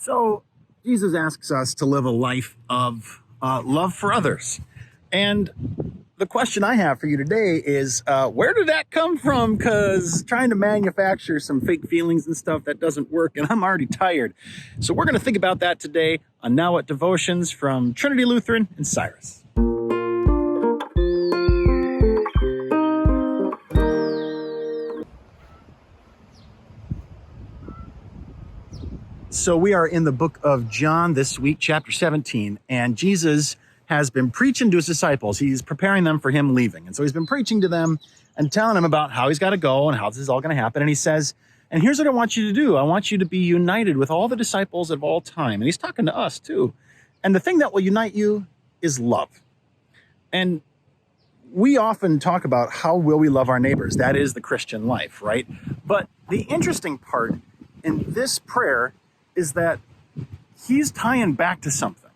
So Jesus asks us to live a life of love for others. And the question I have for you today is, where did that come from? Because trying to manufacture some fake feelings and stuff, that doesn't work, and I'm already tired. So we're going to think about that today on Now What Devotions from Trinity Lutheran and Cyrus. So we are in the book of John this week, chapter 17, and Jesus has been preaching to his disciples. He's preparing them for him leaving. And so he's been preaching to them and telling them about how he's got to go and how this is all going to happen. And he says, and here's what I want you to do. I want you to be united with all the disciples of all time. And he's talking to us too. And the thing that will unite you is love. And we often talk about how will we love our neighbors. That is the Christian life, right? But the interesting part in this prayer is that he's tying back to something.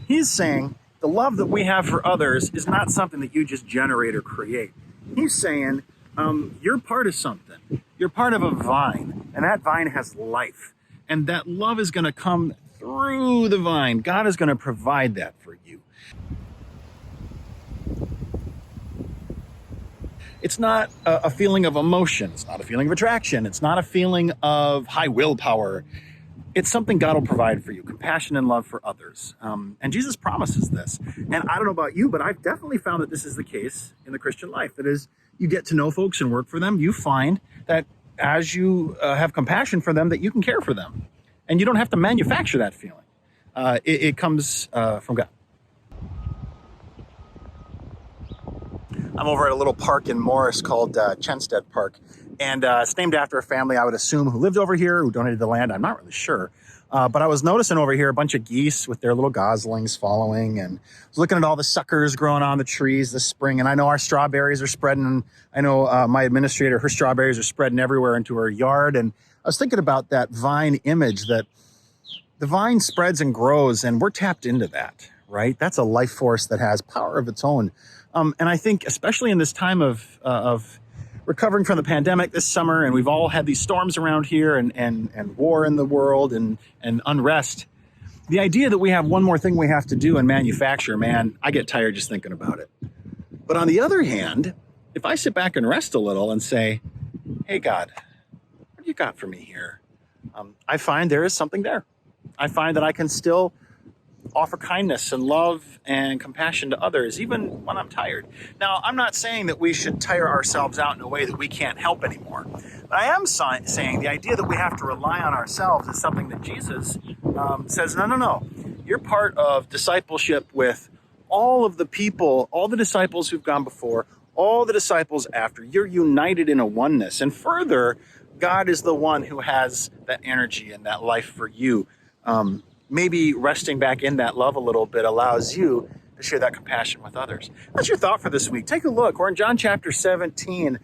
He's saying the love that we have for others is not something that you just generate or create. He's saying you're part of something. You're part of a vine, and that vine has life. And that love is going to come through the vine. God is going to provide that for you. It's not a feeling of emotion. It's not a feeling of attraction. It's not a feeling of high willpower. It's something God will provide for you, compassion and love for others. And Jesus promises this. And I don't know about you, but I've definitely found that this is the case in the Christian life. That is, you get to know folks and work for them, you find that as you have compassion for them, that you can care for them. And you don't have to manufacture that feeling. It comes from God. I'm over at a little park in Morris called Chenstead Park. And it's named after a family, I would assume, who lived over here, who donated the land. I'm not really sure. But I was noticing over here a bunch of geese with their little goslings following, and I was looking at all the suckers growing on the trees this spring. And I know our strawberries are spreading. I know my administrator, her strawberries are spreading everywhere into her yard. And I was thinking about that vine image, that the vine spreads and grows, and we're tapped into that, right? That's a life force that has power of its own. And I think, especially in this time of recovering from the pandemic this summer, and we've all had these storms around here and war in the world and unrest, the idea that we have one more thing we have to do and manufacture, man, I get tired just thinking about it. But on the other hand, if I sit back and rest a little and say, hey, God, what do you got for me here? I find there is something there. I find that I can still offer kindness and love and compassion to others, even when I'm tired. Now, I'm not saying that we should tire ourselves out in a way that we can't help anymore. But I am saying the idea that we have to rely on ourselves is something that Jesus says, no. You're part of discipleship with all of the people, all the disciples who've gone before, all the disciples after. You're united in a oneness. And further, God is the one who has that energy and that life for you. Maybe resting back in that love a little bit allows you to share that compassion with others. That's your thought for this week. Take a look. We're in John chapter 17.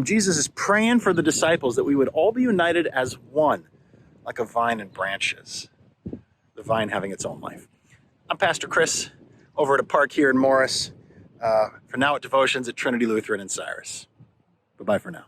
Jesus is praying for the disciples that we would all be united as one, like a vine and branches, the vine having its own life. I'm Pastor Chris over at a park here in Morris. For Now at Devotions at Trinity Lutheran and Cyrus. Bye-bye for now.